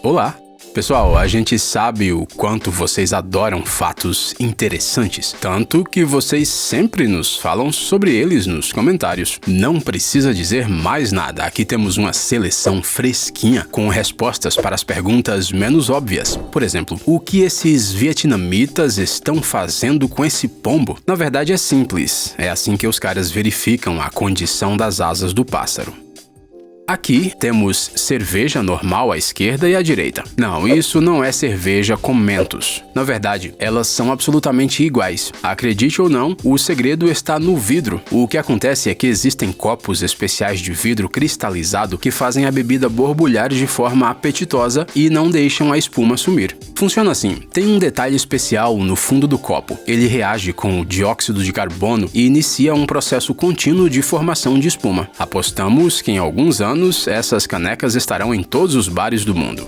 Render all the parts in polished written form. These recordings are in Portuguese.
Olá! Pessoal, a gente sabe o quanto vocês adoram fatos interessantes, tanto que vocês sempre nos falam sobre eles nos comentários. Não precisa dizer mais nada, aqui temos uma seleção fresquinha com respostas para as perguntas menos óbvias. Por exemplo, o que esses vietnamitas estão fazendo com esse pombo? Na verdade é simples, é assim que os caras verificam a condição das asas do pássaro. Aqui temos cerveja normal à esquerda e à direita. Não, isso não é cerveja com mentos. Na verdade, elas são absolutamente iguais. Acredite ou não, o segredo está no vidro. O que acontece é que existem copos especiais de vidro cristalizado que fazem a bebida borbulhar de forma apetitosa e não deixam a espuma sumir. Funciona assim, tem um detalhe especial no fundo do copo. Ele reage com o dióxido de carbono e inicia um processo contínuo de formação de espuma. Apostamos que em alguns anos essas canecas estarão em todos os bares do mundo.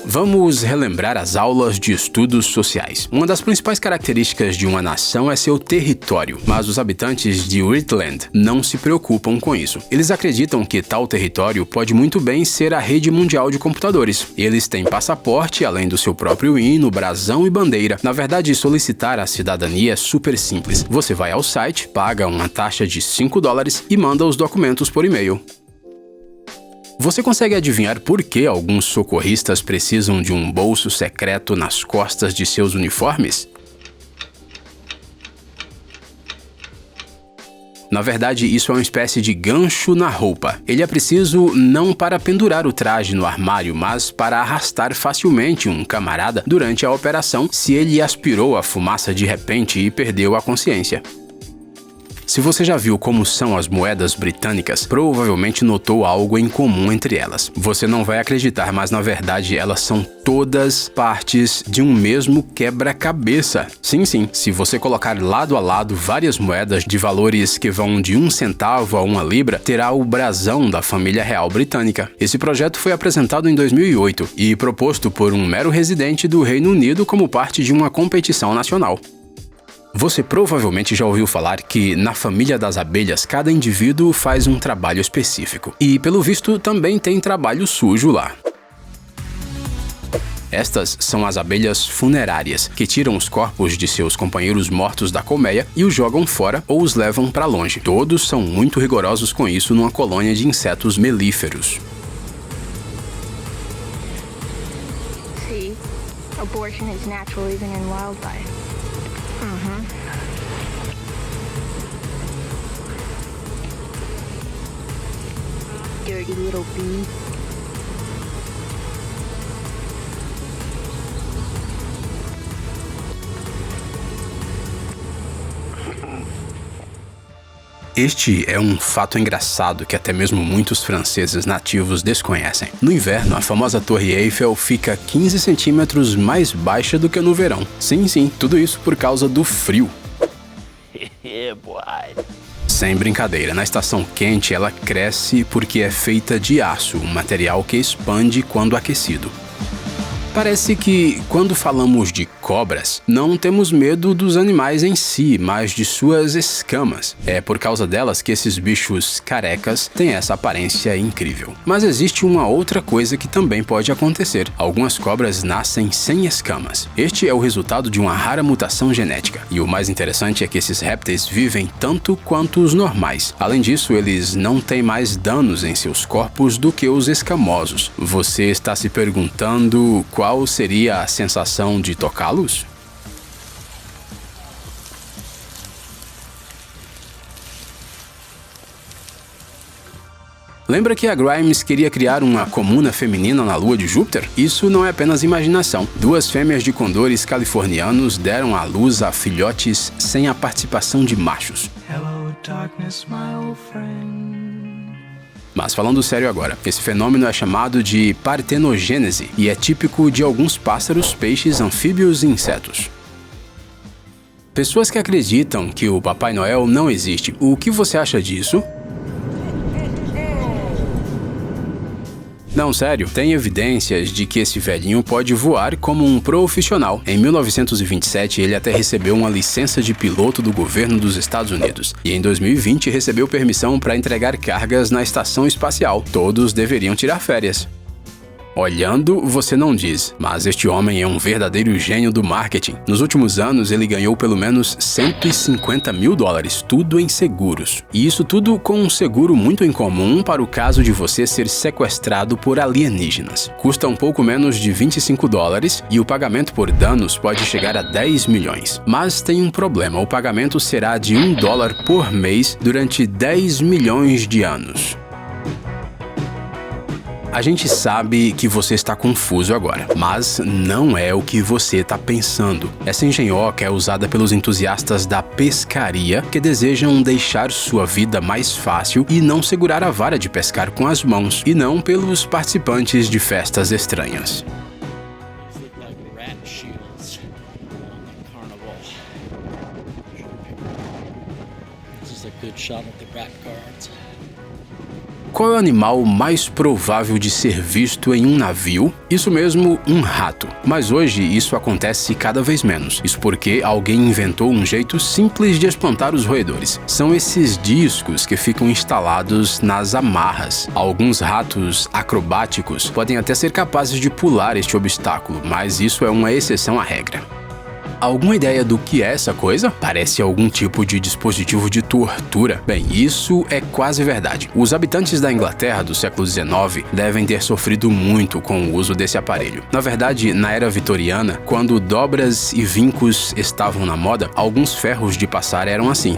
Vamos relembrar as aulas de estudos sociais. Uma das principais características de uma nação é seu território, mas os habitantes de Wheatland não se preocupam com isso. Eles acreditam que tal território pode muito bem ser a rede mundial de computadores. Eles têm passaporte, além do seu próprio hino, brasão e bandeira. Na verdade, solicitar a cidadania é super simples. Você vai ao site, paga uma taxa de $5 e manda os documentos por e-mail. Você consegue adivinhar por que alguns socorristas precisam de um bolso secreto nas costas de seus uniformes? Na verdade, isso é uma espécie de gancho na roupa. Ele é preciso não para pendurar o traje no armário, mas para arrastar facilmente um camarada durante a operação se ele aspirou a fumaça de repente e perdeu a consciência. Se você já viu como são as moedas britânicas, provavelmente notou algo em comum entre elas. Você não vai acreditar, mas na verdade elas são todas partes de um mesmo quebra-cabeça. Sim, se você colocar lado a lado várias moedas de valores que vão de 1 centavo a 1 libra, terá o brasão da família real britânica. Esse projeto foi apresentado em 2008 e proposto por um mero residente do Reino Unido como parte de uma competição nacional. Você provavelmente já ouviu falar que na família das abelhas cada indivíduo faz um trabalho específico. E pelo visto também tem trabalho sujo lá. Estas são as abelhas funerárias, que tiram os corpos de seus companheiros mortos da colmeia e os jogam fora ou os levam para longe. Todos são muito rigorosos com isso numa colônia de insetos melíferos. See, abortion is natural even in wildlife. Dirty little bee. Este é um fato engraçado que até mesmo muitos franceses nativos desconhecem. No inverno, a famosa Torre Eiffel fica 15 centímetros mais baixa do que no verão. Sim, tudo isso por causa do frio. Sem brincadeira, na estação quente ela cresce porque é feita de aço, um material que expande quando aquecido. Parece que, quando falamos de cobras, não temos medo dos animais em si, mas de suas escamas. É por causa delas que esses bichos carecas têm essa aparência incrível. Mas existe uma outra coisa que também pode acontecer. Algumas cobras nascem sem escamas. Este é o resultado de uma rara mutação genética. E o mais interessante é que esses répteis vivem tanto quanto os normais. Além disso, eles não têm mais danos em seus corpos do que os escamosos. Você está se perguntando qual seria a sensação de tocá-los? Lembra que a Grimes queria criar uma comuna feminina na lua de Júpiter? Isso não é apenas imaginação. 2 fêmeas de condores californianos deram à luz a filhotes sem a participação de machos. Hello, darkness, my old friend. Mas falando sério agora, esse fenômeno é chamado de partenogênese e é típico de alguns pássaros, peixes, anfíbios e insetos. Pessoas que acreditam que o Papai Noel não existe, o que você acha disso? Não, sério, tem evidências de que esse velhinho pode voar como um profissional. Em 1927, ele até recebeu uma licença de piloto do governo dos Estados Unidos. E em 2020, recebeu permissão para entregar cargas na estação espacial. Todos deveriam tirar férias. Olhando, você não diz, mas este homem é um verdadeiro gênio do marketing. Nos últimos anos, ele ganhou pelo menos $150 mil, tudo em seguros. E isso tudo com um seguro muito incomum para o caso de você ser sequestrado por alienígenas. Custa um pouco menos de $25 e o pagamento por danos pode chegar a 10 milhões. Mas tem um problema, o pagamento será de $1 por mês durante 10 milhões de anos. A gente sabe que você está confuso agora, mas não é o que você está pensando. Essa engenhoca é usada pelos entusiastas da pescaria que desejam deixar sua vida mais fácil e não segurar a vara de pescar com as mãos, e não pelos participantes de festas estranhas. Qual é o animal mais provável de ser visto em um navio? Isso mesmo, um rato. Mas hoje isso acontece cada vez menos. Isso porque alguém inventou um jeito simples de espantar os roedores. São esses discos que ficam instalados nas amarras. Alguns ratos acrobáticos podem até ser capazes de pular este obstáculo, mas isso é uma exceção à regra. Alguma ideia do que é essa coisa? Parece algum tipo de dispositivo de tortura. Bem, isso é quase verdade. Os habitantes da Inglaterra do século XIX devem ter sofrido muito com o uso desse aparelho. Na verdade, na era vitoriana, quando dobras e vincos estavam na moda, alguns ferros de passar eram assim.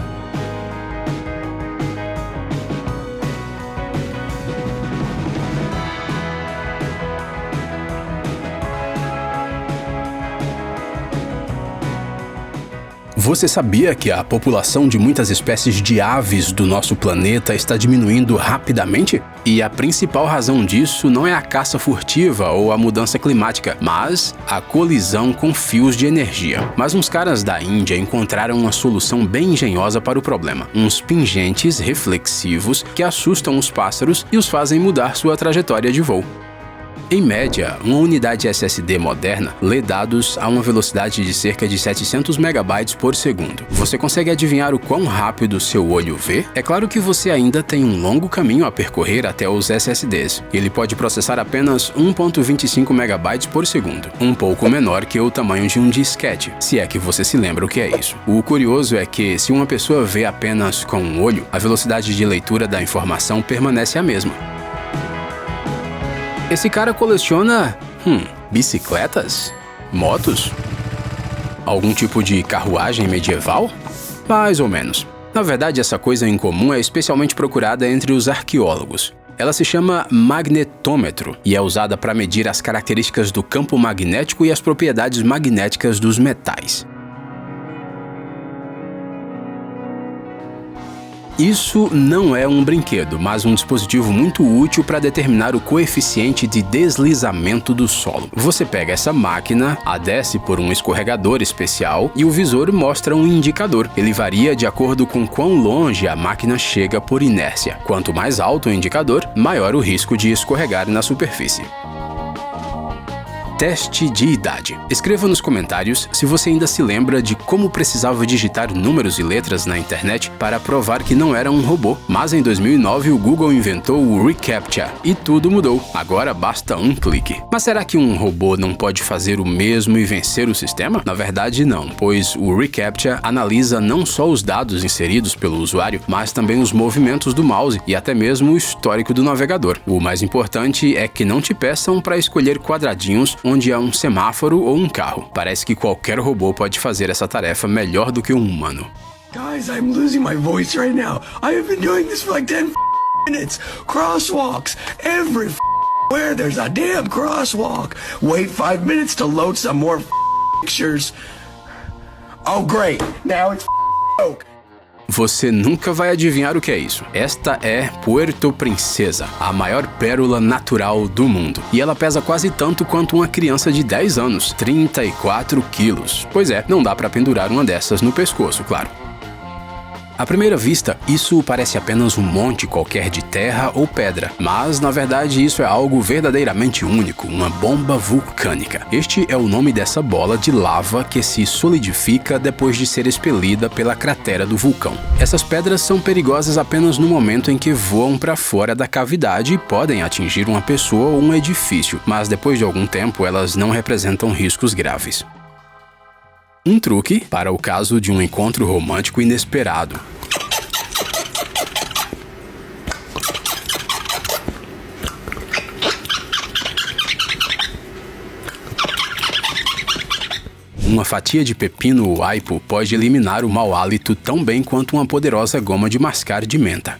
Você sabia que a população de muitas espécies de aves do nosso planeta está diminuindo rapidamente? E a principal razão disso não é a caça furtiva ou a mudança climática, mas a colisão com fios de energia. Mas uns caras da Índia encontraram uma solução bem engenhosa para o problema. Uns pingentes reflexivos que assustam os pássaros e os fazem mudar sua trajetória de voo. Em média, uma unidade SSD moderna lê dados a uma velocidade de cerca de 700 megabytes por segundo. Você consegue adivinhar o quão rápido seu olho vê? É claro que você ainda tem um longo caminho a percorrer até os SSDs. Ele pode processar apenas 1.25 megabytes por segundo, um pouco menor que o tamanho de um disquete, se é que você se lembra o que é isso. O curioso é que, se uma pessoa vê apenas com um olho, a velocidade de leitura da informação permanece a mesma. Esse cara coleciona, bicicletas? Motos? Algum tipo de carruagem medieval? Mais ou menos. Na verdade, essa coisa em comum é especialmente procurada entre os arqueólogos. Ela se chama magnetômetro e é usada para medir as características do campo magnético e as propriedades magnéticas dos metais. Isso não é um brinquedo, mas um dispositivo muito útil para determinar o coeficiente de deslizamento do solo. Você pega essa máquina, a desce por um escorregador especial e o visor mostra um indicador. Ele varia de acordo com quão longe a máquina chega por inércia. Quanto mais alto o indicador, maior o risco de escorregar na superfície. Teste de idade. Escreva nos comentários se você ainda se lembra de como precisava digitar números e letras na internet para provar que não era um robô. Mas em 2009 o Google inventou o reCAPTCHA e tudo mudou. Agora basta um clique. Mas será que um robô não pode fazer o mesmo e vencer o sistema? Na verdade não, pois o reCAPTCHA analisa não só os dados inseridos pelo usuário, mas também os movimentos do mouse e até mesmo o histórico do navegador. O mais importante é que não te peçam para escolher quadradinhos onde há um semáforo ou um carro. Parece que qualquer robô pode fazer essa tarefa melhor do que um humano. Guys, I'm losing my voice right now. I have been doing this for like 10 minutes. Crosswalks. Everywhere there's a damn crosswalk. Wait 5 minutes to load some more pictures. Oh great, now it's broke. Você nunca vai adivinhar o que é isso. Esta é Puerto Princesa, a maior pérola natural do mundo. E ela pesa quase tanto quanto uma criança de 10 anos, 34 quilos. Pois é, não dá pra pendurar uma dessas no pescoço, claro. À primeira vista, isso parece apenas um monte qualquer de terra ou pedra, mas na verdade isso é algo verdadeiramente único, uma bomba vulcânica. Este é o nome dessa bola de lava que se solidifica depois de ser expelida pela cratera do vulcão. Essas pedras são perigosas apenas no momento em que voam para fora da cavidade e podem atingir uma pessoa ou um edifício, mas depois de algum tempo elas não representam riscos graves. Um truque para o caso de um encontro romântico inesperado. Uma fatia de pepino ou aipo pode eliminar o mau hálito tão bem quanto uma poderosa goma de mascar de menta.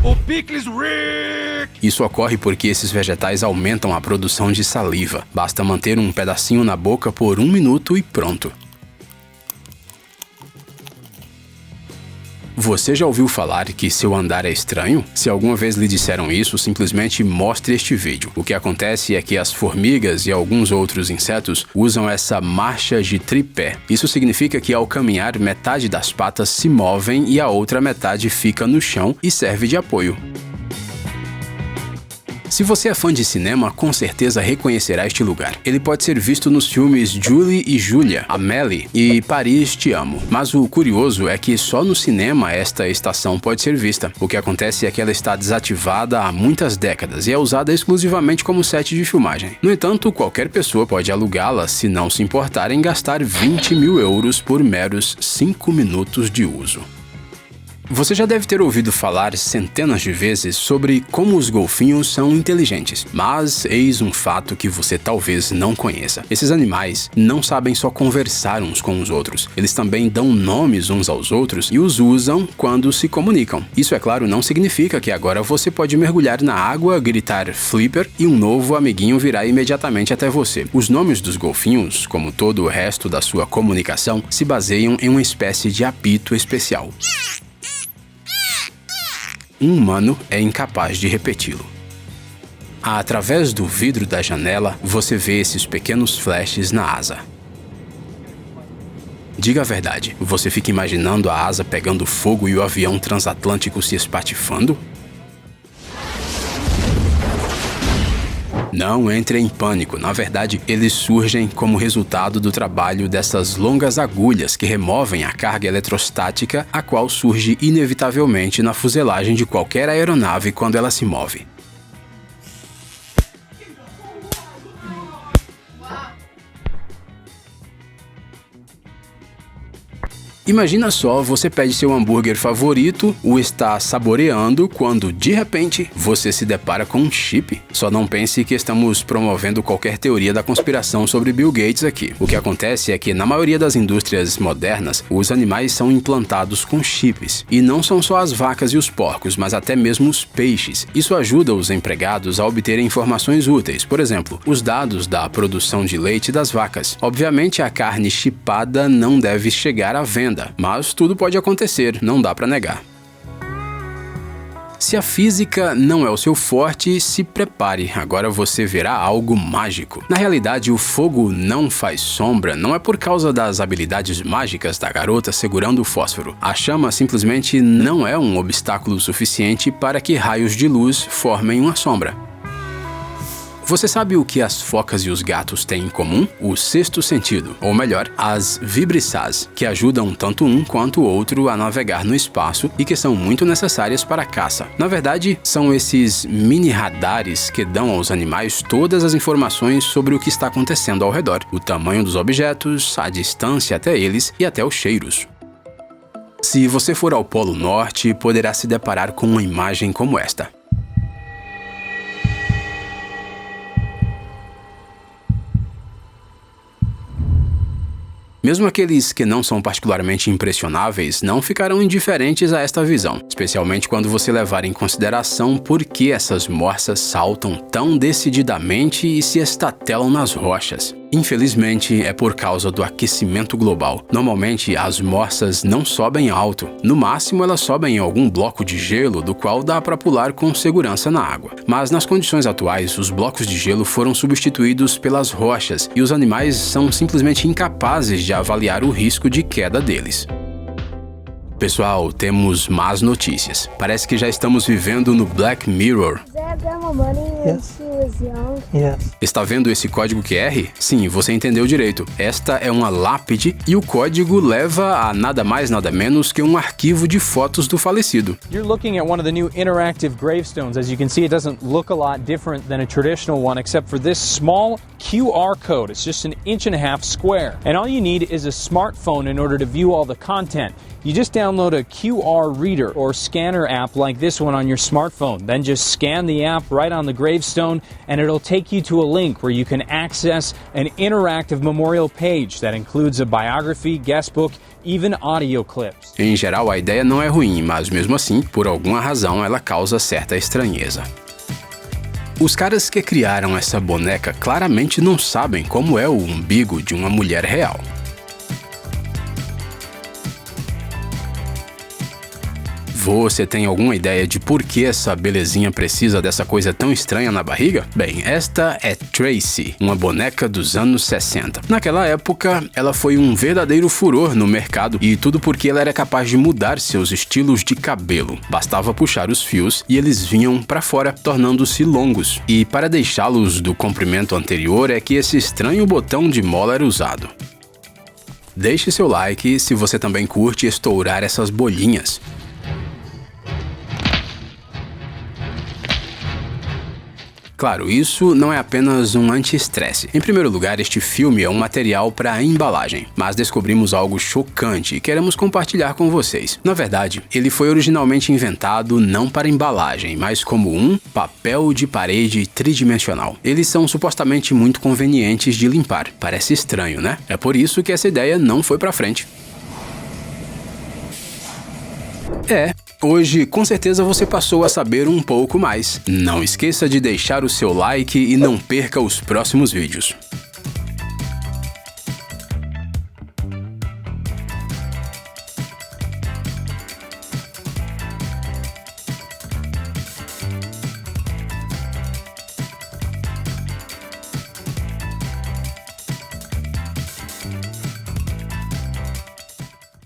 O Picles Rick! Isso ocorre porque esses vegetais aumentam a produção de saliva. Basta manter um pedacinho na boca por 1 minuto e pronto. Você já ouviu falar que seu andar é estranho? Se alguma vez lhe disseram isso, simplesmente mostre este vídeo. O que acontece é que as formigas e alguns outros insetos usam essa marcha de tripé. Isso significa que ao caminhar, metade das patas se movem e a outra metade fica no chão e serve de apoio. Se você é fã de cinema, com certeza reconhecerá este lugar. Ele pode ser visto nos filmes Julie e Julia, Amélie e Paris, Te Amo. Mas o curioso é que só no cinema esta estação pode ser vista. O que acontece é que ela está desativada há muitas décadas e é usada exclusivamente como set de filmagem. No entanto, qualquer pessoa pode alugá-la se não se importar em gastar 20 mil euros por meros 5 minutos de uso. Você já deve ter ouvido falar centenas de vezes sobre como os golfinhos são inteligentes, mas eis um fato que você talvez não conheça. Esses animais não sabem só conversar uns com os outros, eles também dão nomes uns aos outros e os usam quando se comunicam. Isso, é claro, não significa que agora você pode mergulhar na água, gritar Flipper e um novo amiguinho virá imediatamente até você. Os nomes dos golfinhos, como todo o resto da sua comunicação, se baseiam em uma espécie de apito especial. Um humano é incapaz de repeti-lo. Através do vidro da janela, você vê esses pequenos flashes na asa. Diga a verdade, você fica imaginando a asa pegando fogo e o avião transatlântico se espatifando? Não entre em pânico, na verdade, eles surgem como resultado do trabalho dessas longas agulhas que removem a carga eletrostática, a qual surge inevitavelmente na fuselagem de qualquer aeronave quando ela se move. Imagina só, você pede seu hambúrguer favorito, o está saboreando, quando, de repente, você se depara com um chip. Só não pense que estamos promovendo qualquer teoria da conspiração sobre Bill Gates aqui. O que acontece é que, na maioria das indústrias modernas, os animais são implantados com chips. E não são só as vacas e os porcos, mas até mesmo os peixes. Isso ajuda os empregados a obterem informações úteis. Por exemplo, os dados da produção de leite das vacas. Obviamente, a carne chipada não deve chegar à venda. Mas tudo pode acontecer, não dá para negar. Se a física não é o seu forte, se prepare, agora você verá algo mágico. Na realidade, o fogo não faz sombra, não é por causa das habilidades mágicas da garota segurando o fósforo. A chama simplesmente não é um obstáculo suficiente para que raios de luz formem uma sombra. Você sabe o que as focas e os gatos têm em comum? O sexto sentido, ou melhor, as vibrissas, que ajudam tanto um quanto o outro a navegar no espaço e que são muito necessárias para a caça. Na verdade, são esses mini radares que dão aos animais todas as informações sobre o que está acontecendo ao redor, o tamanho dos objetos, a distância até eles e até os cheiros. Se você for ao Polo Norte, poderá se deparar com uma imagem como esta. Mesmo aqueles que não são particularmente impressionáveis não ficarão indiferentes a esta visão, especialmente quando você levar em consideração por que essas morsas saltam tão decididamente e se estatelam nas rochas. Infelizmente, é por causa do aquecimento global. Normalmente, as morsas não sobem alto. No máximo, elas sobem em algum bloco de gelo, do qual dá para pular com segurança na água. Mas nas condições atuais, os blocos de gelo foram substituídos pelas rochas e os animais são simplesmente incapazes de avaliar o risco de queda deles. Pessoal, temos más notícias. Parece que já estamos vivendo no Black Mirror. Está vendo esse código QR? Sim, você entendeu direito. Esta é uma lápide e o código leva a nada mais nada menos que um arquivo de fotos do falecido. You're looking at one of the new interactive gravestones. As you can see, it doesn't look a lot different than a traditional one except for this small QR code. It's just 1.5 inches square. And all you need is a smartphone in order to view all the content. You just download a QR reader or scanner app like this one on your smartphone. Then just scan the app right on the gravestone and it'll take you to a link where you can access an interactive memorial page that includes a biography, guest book, even audio clips. Em geral, a ideia não é ruim, mas mesmo assim, por alguma razão, ela causa certa estranheza. Os caras que criaram essa boneca claramente não sabem como é o umbigo de uma mulher real. Você tem alguma ideia de por que essa belezinha precisa dessa coisa tão estranha na barriga? Bem, esta é Tracy, uma boneca dos anos 60. Naquela época, ela foi um verdadeiro furor no mercado e tudo porque ela era capaz de mudar seus estilos de cabelo. Bastava puxar os fios e eles vinham para fora, tornando-se longos. E para deixá-los do comprimento anterior é que esse estranho botão de mola era usado. Deixe seu like se você também curte estourar essas bolinhas. Claro, isso não é apenas um anti-estresse. Em primeiro lugar, este filme é um material para embalagem, mas descobrimos algo chocante e queremos compartilhar com vocês. Na verdade, ele foi originalmente inventado não para embalagem, mas como um papel de parede tridimensional. Eles são supostamente muito convenientes de limpar. Parece estranho, né? É por isso que essa ideia não foi para frente. Hoje, com certeza você passou a saber um pouco mais. Não esqueça de deixar o seu like e não perca os próximos vídeos.